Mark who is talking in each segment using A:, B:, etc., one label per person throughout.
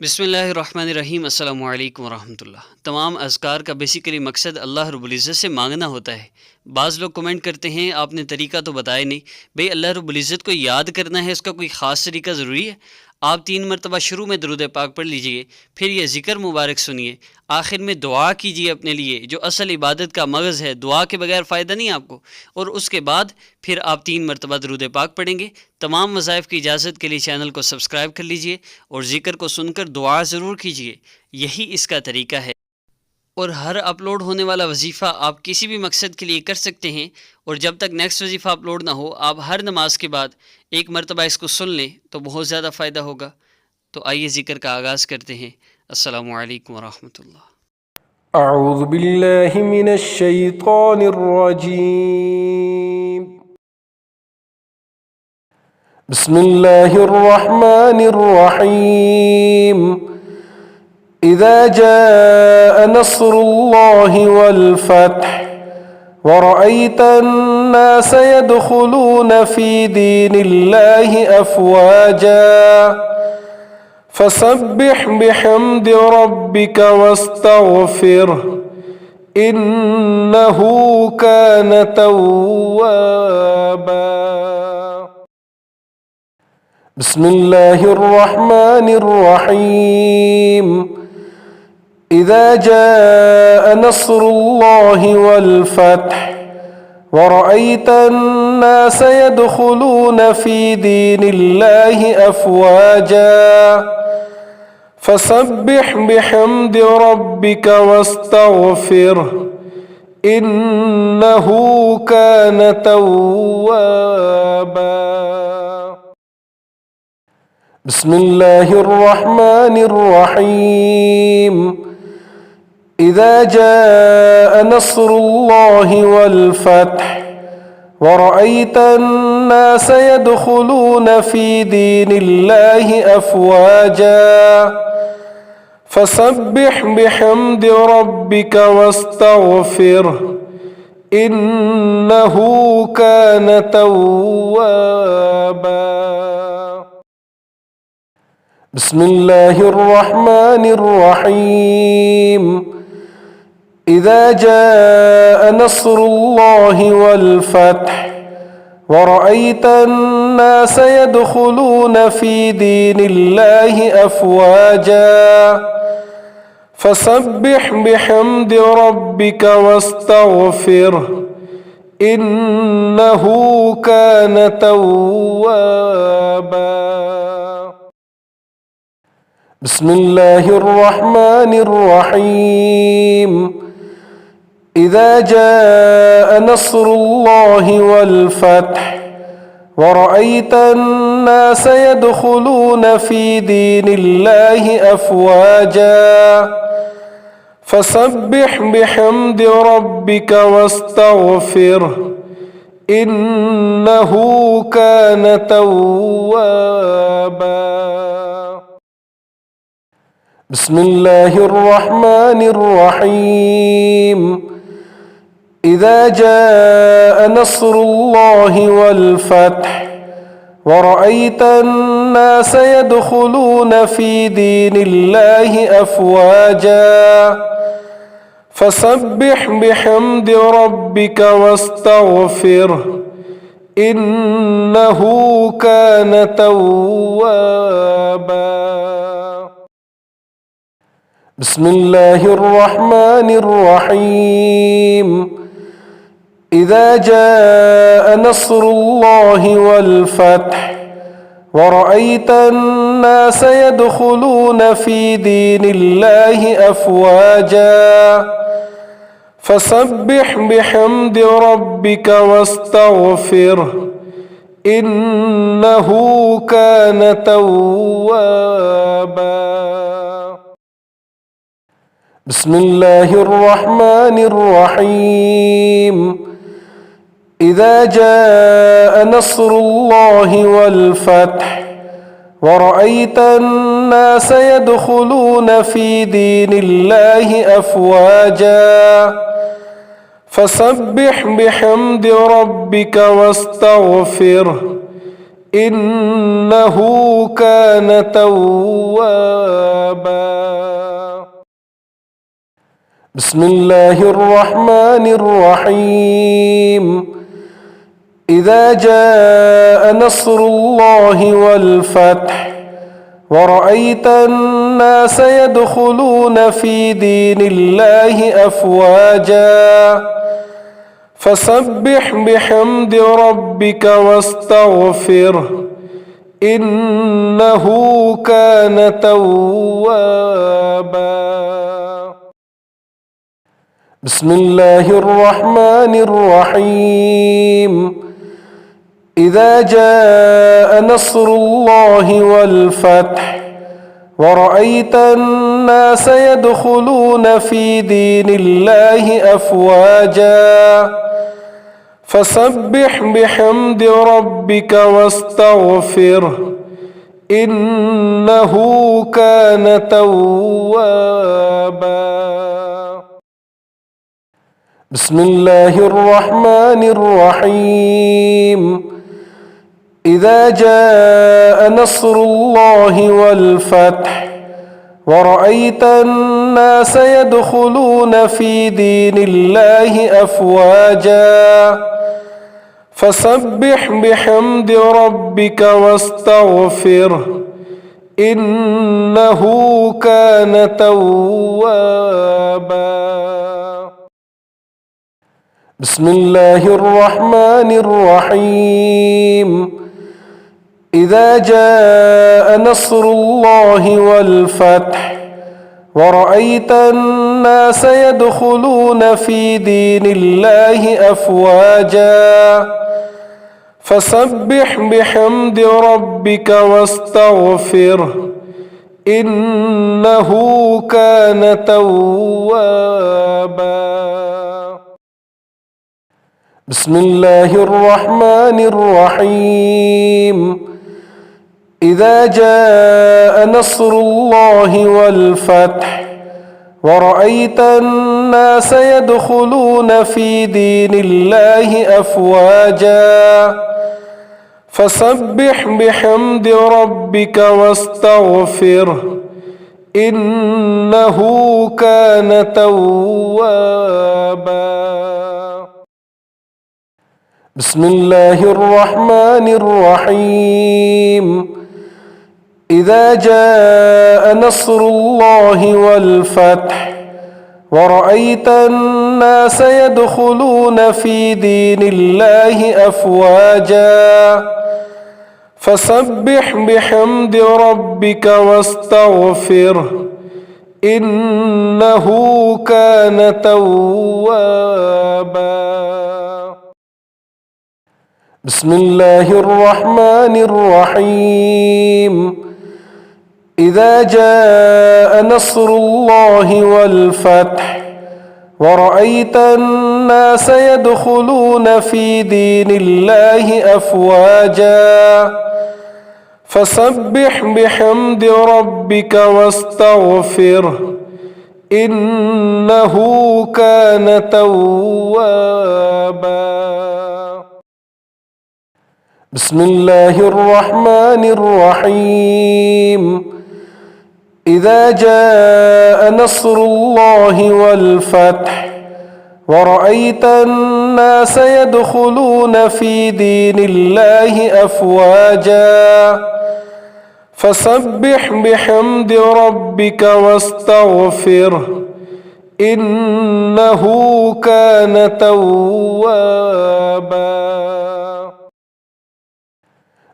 A: बिस्मिल्लाहिर्रहमानिर्रहीम अस्सलामु अलैकुम वरहमतुल्लाह। तमाम अज़कार का बेसिकली मकसद अल्लाह रब्बुल इज़्ज़त से मांगना होता है। बाज़ लोग कमेंट करते हैं आपने तरीका तो बताया नहीं। भाई अल्लाह रब्बुल इज़्ज़त को याद करना है, इसका कोई ख़ास तरीका ज़रूरी है? आप 3 मरतबा शुरू में दरूद पाक पढ़ लीजिए, फिर ये ज़िक्र मुबारक सुनिए, आखिर में दुआ कीजिए अपने लिए, जो असल इबादत का मग़ज़ है। दुआ के बगैर फ़ायदा नहीं आपको। और उसके बाद फिर आप 3 मरतबा दरूद पाक पढ़ेंगे। तमाम वज़ाइफ़ की इजाज़त के लिए चैनल को सब्सक्राइब कर लीजिए और ज़िक्र को सुनकर दुआ ज़रूर कीजिए। यही इसका तरीका है। और हर अपलोड होने वाला वजीफ़ा आप किसी भी मकसद के लिए कर सकते हैं। और जब तक नेक्स्ट वजीफ़ा अपलोड ना हो, आप हर नमाज के बाद 1 मरतबा इसको सुन लें तो बहुत ज़्यादा फ़ायदा होगा। तो आइए ज़िक्र का आगाज़ करते हैं। अस्सलामु अलैकुम वरहमतुल्लाह।
B: अऊज़ु बिल्लाहि मिनश शैतानिर रजीम। बिस्मिल्लाहिर रहमानिर रहीम। इज़ा जाअ नस्रुल्लाहि वल फ़त्ह वरअयतन नास यदखुलून फ़ी दीनिल्लाहि अफ़वाजा फसब्बिह बिहम्दि रब्बिक वस्तगफिरह इन्नहु कान तव्वाबा। बिस्मिल्लाहिर रहमानिर रहीम। इज़ा जाअ नस्रुल्लाहि वल फ़त्ह वरअयतन नास यदखुलून फ़ी दीनिल्लाहि अफ़वाजा फसब्बिह बिहम्दि रब्बिक वस्तगफिरह इन्नहु कान तव्वाबा। बिस्मिल्लाहिर रहमानिर रहीम। इज़ा जाअ नस्रुल्लाहि वल फ़त्ह वरअयतन नास यदखुलून फ़ी दीनिल्लाहि अफ़वाजा फसब्बिह बिहम्दि रब्बिक वस्तगफिरह इन्नहु कान तव्वाबा। बिस्मिल्लाहिर रहमानिर रहीम। इज़ा जाअ नस्रुल्लाहि वल फ़त्ह वरअयतन नास यदखुलून फ़ी दीनिल्लाहि अफ़वाजा फसब्बिह बिहम्दि रब्बिक वस्तगफिरह इन्नहु कान तव्वाबा। बिस्मिल्लाहिर रहमानिर रहीम। इज़ा जाअ नस्रुल्लाहि वल फ़त्ह वरअयतन नास यदखुलून फ़ी दीनिल्लाहि अफ़वाजा फसब्बिह बिहम्दि रब्बिक वस्तगफिरह इन्नहु कान तव्वाबा। बिस्मिल्लाहिर रहमानिर रहीम। इज़ा जाअ नस्रुल्लाहि वल फ़त्ह वरअयतन नास यदखुलून फ़ी दीनिल्लाहि अफ़वाजा फसब्बिह बिहम्दि रब्बिक वस्तगफिरह इन्नहु कान तव्वाबा। बिस्मिल्लाहिर रहमानिर रहीम। इज़ा जाअ नस्रुल्लाहि वल फ़त्ह वरअयतन नास यदखुलून फ़ी दीनिल्लाहि अफ़वाजा फसब्बिह बिहम्दि रब्बिक वस्तगफिरह इन्नहु कान तव्वाबा। बिस्मिल्लाहिर रहमानिर रहीम। इज़ा जाअ नस्रुल्लाहि वल फ़त्ह वरअयतन नास यदखुलून फ़ी दीनिल्लाहि अफ़वाजा फसब्बिह बिहम्दि रब्बिक वस्तगफिरह إنه كان توابا. بسم الله الرحمن الرحيم. إذا جاء نصر الله والفتح ورأيت الناس يدخلون في دين الله أفواجا فسبح بحمد ربك واستغفره إنه كان توابا. بسم الله الرحمن الرحيم. إذا جاء نصر الله والفتح ورأيت الناس يدخلون في دين الله أفواجا فسبح بحمد ربك واستغفره إنه كان توابا. بسم الله الرحمن الرحيم. إذا جاء نصر الله والفتح ورأيت الناس يدخلون في دين الله أفواجا فسبح بحمد ربك واستغفره إنه كان توابا. بسم الله الرحمن الرحيم. إذا جاء نصر الله والفتح ورأيت الناس يدخلون في دين الله أفواجا فسبح بحمد ربك واستغفره إنه كان توابا. بسم الله الرحمن الرحيم. إذا جاء نصر الله والفتح ورأيت الناس يدخلون في دين الله أفواجا فسبح بحمد ربك واستغفره إنه كان توابا. بسم الله الرحمن الرحيم. إذا جاء نصر الله والفتح ورأيت الناس يدخلون في دين الله أفواجا فسبح بحمد ربك واستغفره إنه كان توابا. بسم الله الرحمن الرحيم. إذا جاء نصر الله والفتح ورأيت الناس يدخلون في دين الله أفواجا فسبح بحمد ربك واستغفره إنه كان توابا. بسم الله الرحمن الرحيم. إذا جاء نصر الله والفتح ورأيت الناس يدخلون في دين الله أفواجا فسبح بحمد ربك واستغفره إنه كان توابا.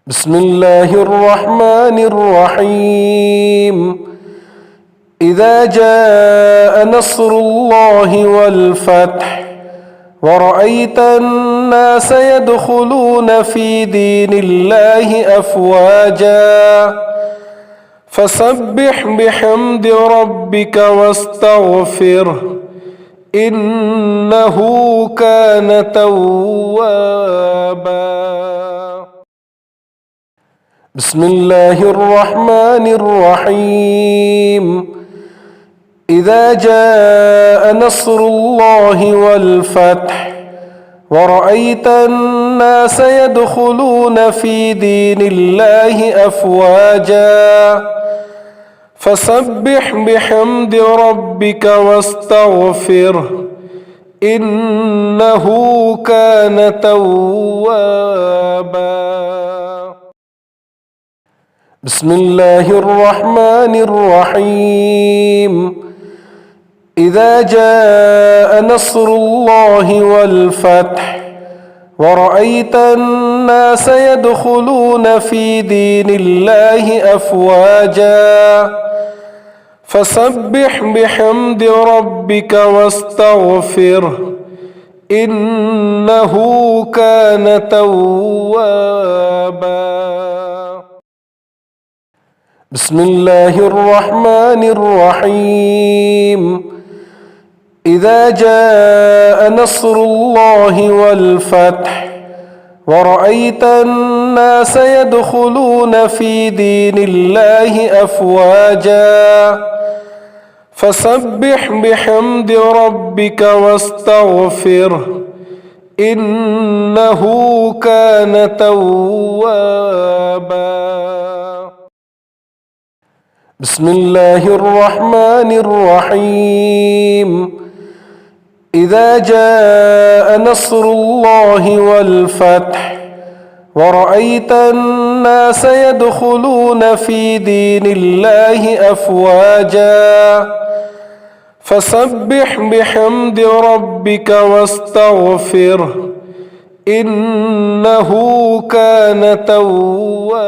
B: بسم الله الرحمن الرحيم. إذا جاء نصر الله والفتح ورأيت الناس يدخلون في دين الله أفواجا فسبح بحمد ربك واستغفره إنه كان توابا. بسم الله الرحمن الرحيم. إذا جاء نصر الله والفتح ورأيت الناس الناس يدخلون في دين الله أفواجا فسبح بحمد ربك واستغفره إنه كان توابا. بسم الله الرحمن الرحيم. إذا جاء نصر الله والفتح ورأيت الناس يدخلون في دين الله أفواجا فسبح بحمد ربك واستغفره إنه كان توابا. بسم الله الرحمن الرحيم. إذا جاء نصر الله والفتح ورأيت الناس يدخلون في دين الله أفواجا فسبح بحمد ربك واستغفره إنه كان توابا. بسم الله الرحمن الرحيم. إذا جاء نصر الله والفتح ورأيت الناس يدخلون في دين الله أفواجا فسبح بحمد ربك واستغفره إنه كان توابا.